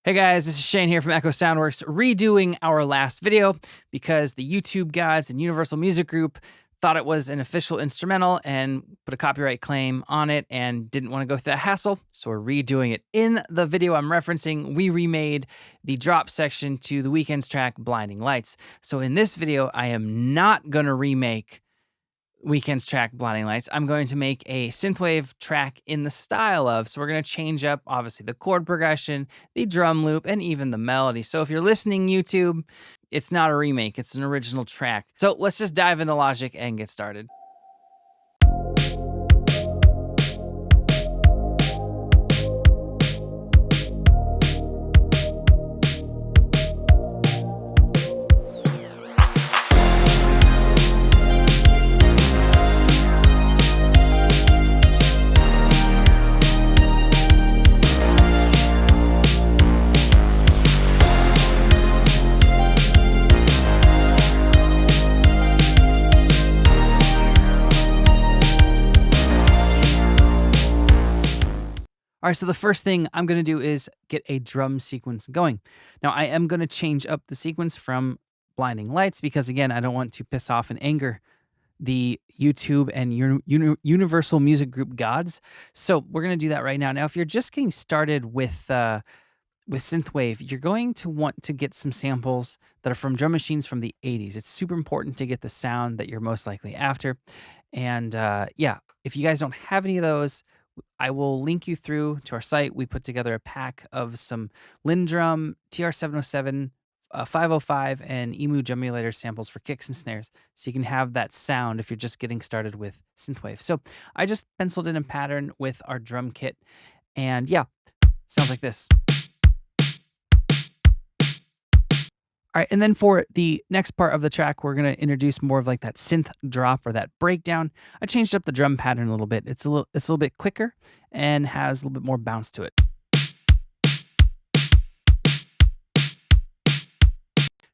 Hey guys, this is Shane here from Echo Soundworks, redoing our last video because the YouTube gods and Universal Music Group thought it was an official instrumental and put a copyright claim on it and didn't want to go through that hassle, so we're redoing it. In the video I'm referencing, we remade the drop section to The Weeknd's track Blinding Lights. So in this video, I am not going to remake Weeknd's track Blinding Lights. I'm going to make a synthwave track in the style of, so we're going to change up obviously the chord progression, the drum loop, and even the melody. So if you're listening YouTube, it's not a remake, it's an original track. So let's just dive into Logic and get started. All right, so the first thing I'm going to do is get a drum sequence going. Now, I am going to change up the sequence from Blinding Lights because, again, I don't want to piss off and anger the YouTube and Universal Music Group gods. So we're going to do that right now. Now, if you're just getting started with Synthwave, you're going to want to get some samples that are from drum machines from the 80s. It's super important to get the sound that you're most likely after. And yeah, if you guys don't have any of those, I will link you through to our site. We put together a pack of some Lindrum, TR-707, 505, and Emu Jumulator samples for kicks and snares, so you can have that sound if you're just getting started with Synthwave. So I just penciled in a pattern with our drum kit, and yeah, sounds like this. All right, and then for the next part of the track, we're going to introduce more of like that synth drop or that breakdown. I changed up the drum pattern a little bit. It's a little bit quicker and has a little bit more bounce to it.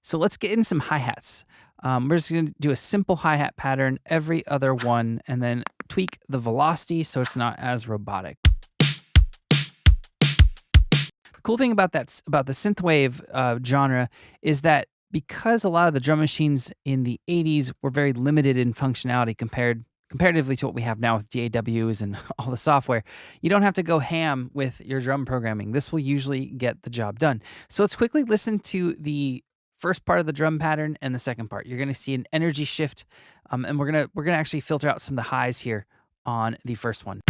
So let's get in some hi-hats. We're just going to do a simple hi-hat pattern every other one and then tweak the velocity so it's not as robotic. Cool thing about the synthwave genre is that because a lot of the drum machines in the 80s were very limited in functionality comparatively to what we have now with DAWs and all the software, you don't have to go ham with your drum programming. This will usually get the job done. So let's quickly listen to the first part of the drum pattern and the second part. You're going to see an energy shift, and we're gonna actually filter out some of the highs here on the first one.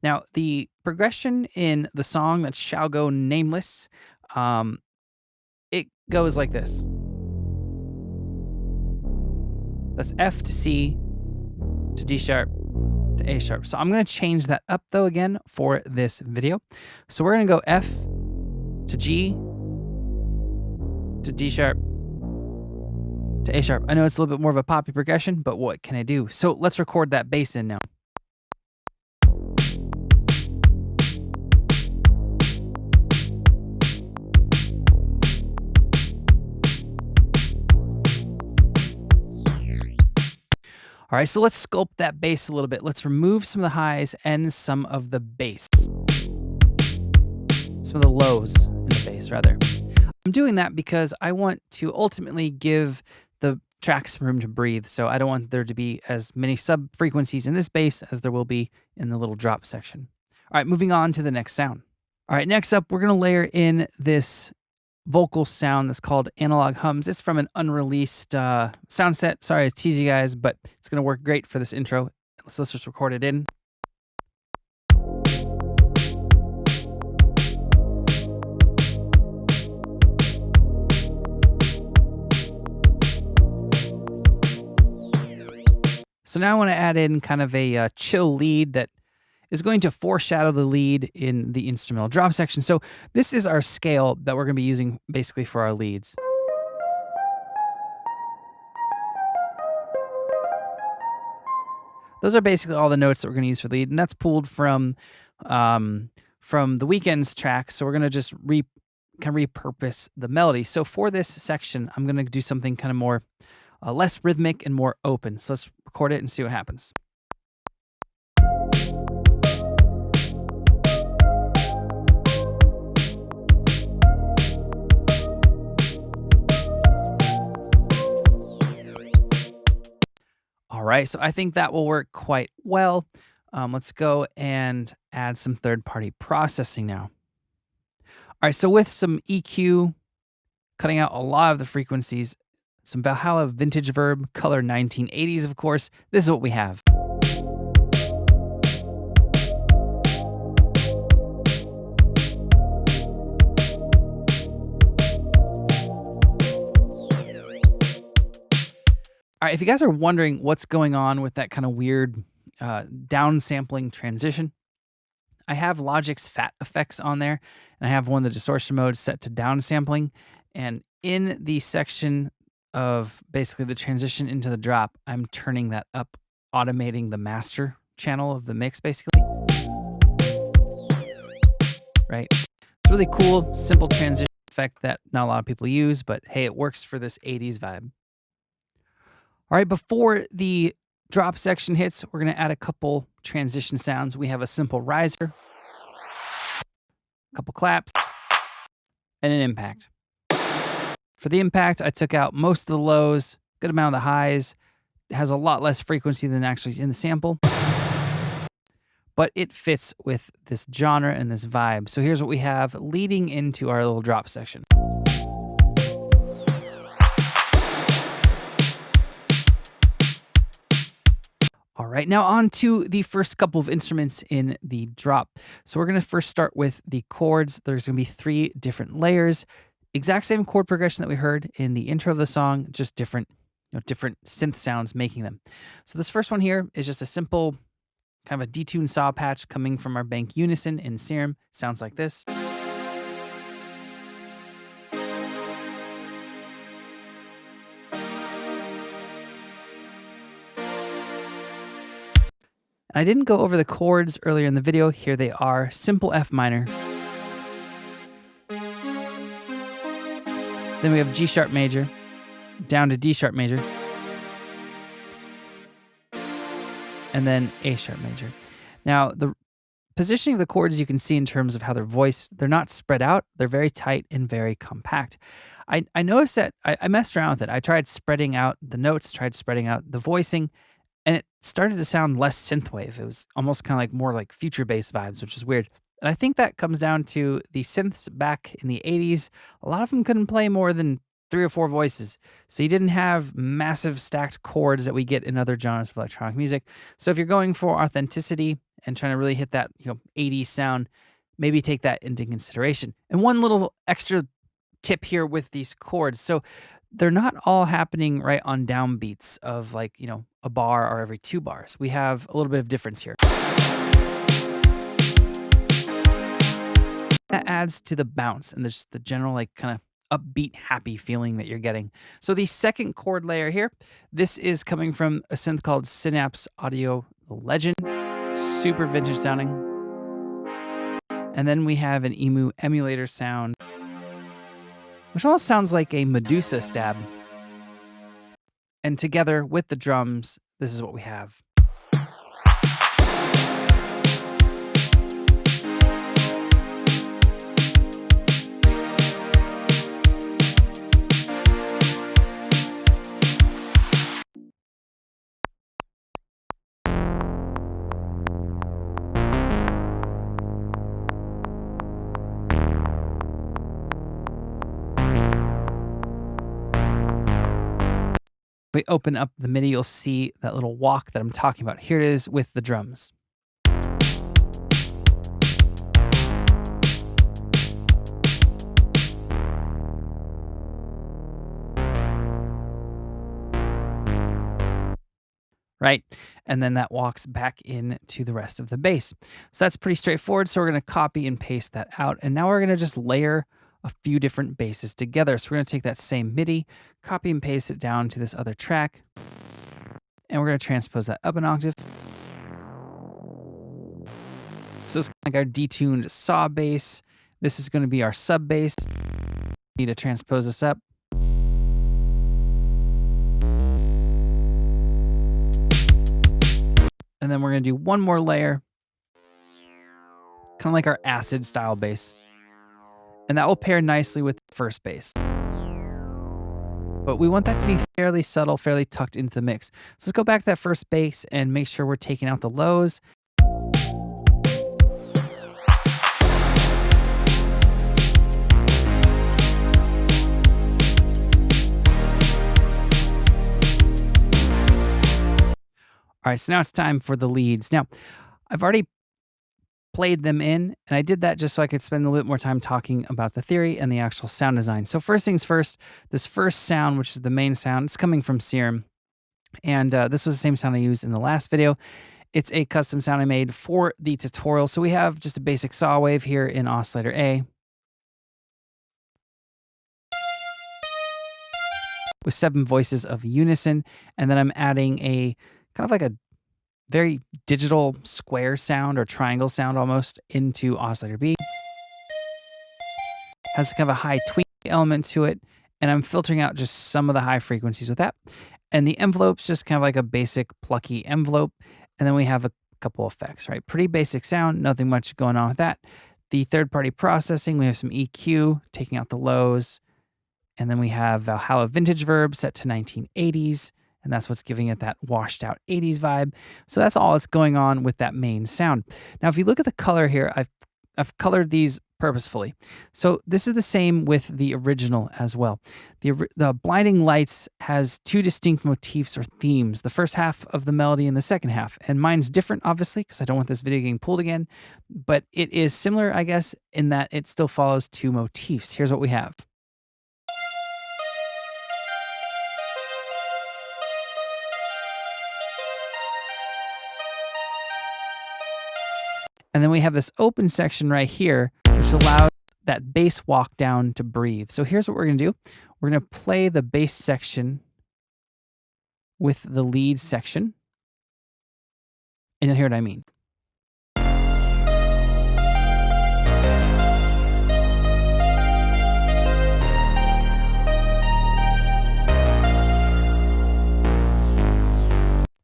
Now, the progression in the song that shall go nameless, it goes like this. That's F to C to D sharp to A sharp. So I'm going to change that up though again for this video. So we're going to go F to G to D sharp to A sharp. I know it's a little bit more of a poppy progression, but what can I do? So let's record that bass in now. All right, so let's sculpt that bass a little bit. Let's remove some of the highs and some of the bass. Some of the lows in the bass, rather. I'm doing that because I want to ultimately give the tracks room to breathe, so I don't want there to be as many sub-frequencies in this bass as there will be in the little drop section. All right, moving on to the next sound. All right, next up, we're going to layer in this vocal sound that's called Analog Hums. It's from an unreleased sound set. Sorry to tease you guys, but it's going to work great for this intro. So let's just record it in. So now I want to add in kind of a chill lead that is going to foreshadow the lead in the instrumental drop section. So this is our scale that we're going to be using basically for our leads. Those are basically all the notes that we're going to use for lead, and that's pulled from The Weeknd's track. So we're going to just kind of repurpose the melody. So for this section, I'm going to do something kind of more less rhythmic and more open. So let's record it and see what happens. All right, so I think that will work quite well. Let's go and add some third-party processing now. All right, so with some EQ, cutting out a lot of the frequencies, some Valhalla vintage verb, color 1980s, of course, this is what we have. All right, if you guys are wondering what's going on with that kind of weird downsampling transition, I have Logic's fat effects on there, and I have one of the distortion modes set to downsampling. And in the section of basically the transition into the drop, I'm turning that up, automating the master channel of the mix, basically. Right? It's really cool, simple transition effect that not a lot of people use, but hey, it works for this 80s vibe. All right, before the drop section hits, we're going to add a couple transition sounds. We have a simple riser, a couple claps, and an impact. For the impact, I took out most of the lows, good amount of the highs. It has a lot less frequency than actually is in the sample, but it fits with this genre and this vibe. So here's what we have leading into our little drop section. All right, now on to the first couple of instruments in the drop. So we're going to first start with the chords. There's going to be 3 different layers. Exact same chord progression that we heard in the intro of the song, just different, different synth sounds making them. So this first one here is just a simple kind of a detuned saw patch coming from our bank unison in Serum. Sounds like this. I didn't go over the chords earlier in the video. Here they are. Simple F minor. Then we have G sharp major, down to D sharp major, and then A sharp major. Now, the positioning of the chords you can see in terms of how they're voiced, they're not spread out. They're very tight and very compact. I noticed that I messed around with it. I tried spreading out the notes, tried spreading out the voicing, and it started to sound less synthwave. It was almost kind of like more like future bass vibes, which is weird. And I think that comes down to the synths back in the 80s. A lot of them couldn't play more than 3 or 4 voices. So you didn't have massive stacked chords that we get in other genres of electronic music. So if you're going for authenticity and trying to really hit that 80s sound, maybe take that into consideration. And one little extra tip here with these chords. So they're not all happening right on downbeats of like, a bar or every 2 bars. We have a little bit of difference here. That adds to the bounce and the general like kind of upbeat, happy feeling that you're getting. So the second chord layer here, this is coming from a synth called Synapse Audio Legend. Super vintage sounding. And then we have an Emu emulator sound, which almost sounds like a Medusa stab. And together with the drums, this is what we have. If we open up the MIDI, you'll see that little walk that I'm talking about. Here it is with the drums. Right? And then that walks back into the rest of the bass. So that's pretty straightforward. So we're going to copy and paste that out. And now we're going to just layer a few different basses together. So we're going to take that same MIDI, copy and paste it down to this other track. And we're going to transpose that up an octave. So it's like our detuned saw bass. This is going to be our sub bass. Need to transpose this up. And then we're going to do one more layer, kind of like our acid style bass. And that will pair nicely with the first bass. But we want that to be fairly subtle, fairly tucked into the mix. So let's go back to that first bass and make sure we're taking out the lows. All right, so now it's time for the leads. Now, I've already played them in, and I did that just so I could spend a little bit more time talking about the theory and the actual sound design. So first things first, this first sound, which is the main sound, it's coming from Serum. And this was the same sound I used in the last video. It's a custom sound I made for the tutorial. So we have just a basic saw wave here in oscillator A with 7 voices of unison. And then I'm adding a kind of like a very digital square sound or triangle sound almost into oscillator B. Has kind of a high tweak element to it. And I'm filtering out just some of the high frequencies with that. And the envelope's just kind of like a basic plucky envelope. And then we have a couple effects, right? Pretty basic sound, nothing much going on with that. The third-party processing, we have some EQ, taking out the lows. And then we have Valhalla Vintage Verb set to 1980s. And that's what's giving it that washed out 80s vibe. So that's all that's going on with that main sound. Now, if you look at the color here, I've colored these purposefully. So this is the same with the original as well. The Blinding Lights has 2 distinct motifs or themes, the first half of the melody and the second half. And mine's different, obviously, because I don't want this video getting pulled again. But it is similar, I guess, in that it still follows 2 motifs. Here's what we have. And then we have this open section right here, which allows that bass walk down to breathe. So here's what we're going to do. We're going to play the bass section with the lead section. And you'll hear what I mean.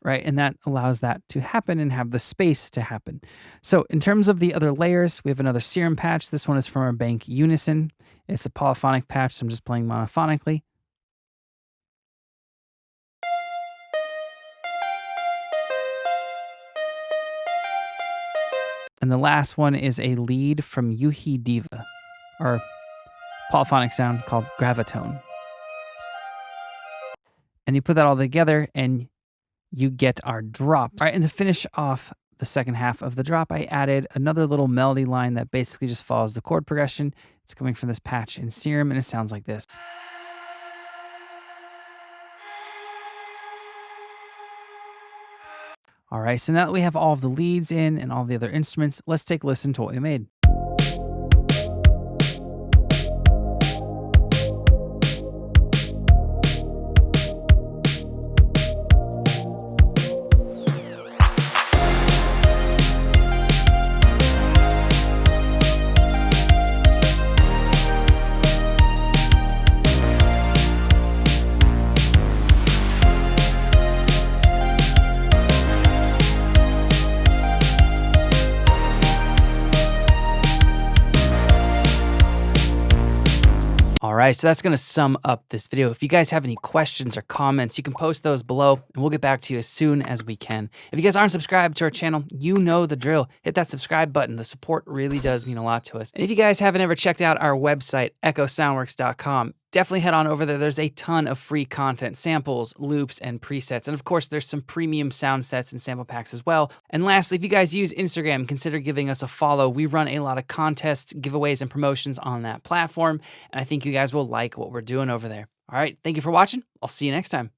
Right, and that allows that to happen and have the space to happen. So in terms of the other layers, we have another Serum patch. This one is from our bank Unison. It's a polyphonic patch, so I'm just playing monophonically. And the last one is a lead from Yuhi Diva, or polyphonic sound called Gravitone. And you put that all together and you get our drop. All right, and to finish off the second half of the drop, I added another little melody line that basically just follows the chord progression. It's coming from this patch in Serum, and it sounds like this. All right, so now that we have all of the leads in and all the other instruments, let's take a listen to what we made. All right, so that's going to sum up this video. If you guys have any questions or comments, you can post those below and we'll get back to you as soon as we can. If you guys aren't subscribed to our channel, you know the drill. Hit that subscribe button. The support really does mean a lot to us. And if you guys haven't ever checked out our website, echosoundworks.com, definitely head on over there. There's a ton of free content, samples, loops, and presets. And of course, there's some premium sound sets and sample packs as well. And lastly, if you guys use Instagram, consider giving us a follow. We run a lot of contests, giveaways, and promotions on that platform. And I think you guys will like what we're doing over there. All right, thank you for watching. I'll see you next time.